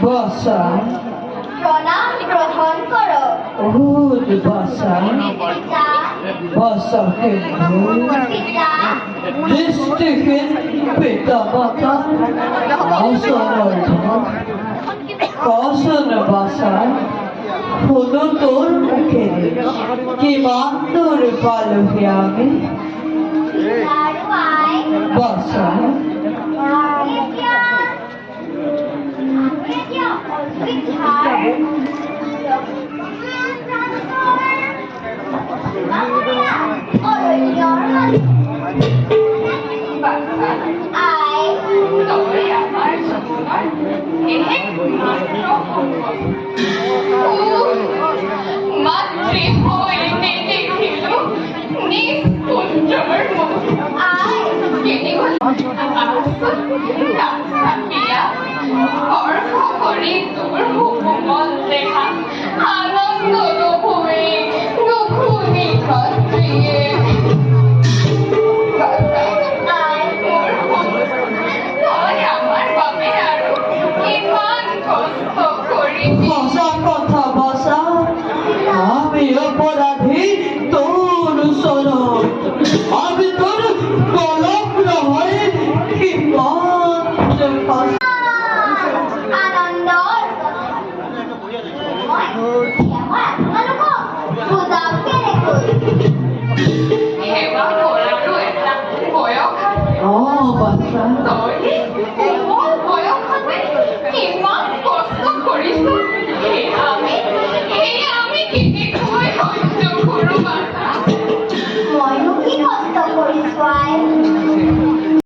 বসা প্রণাম গ্রহণ করো। বহুত বসা পিতা বসা পিতা দৃষ্টিহীন পিতা মাতা অসমর্থ কসন বসা হলো তোর মুখে কি মান্দর পালহি আমি দারুয়াই বসা মাতৃ হইতে দেখিল নিকুঞ্জর মুখ অর্ঘ করি তোর হুকুমত দেখা আনন্দ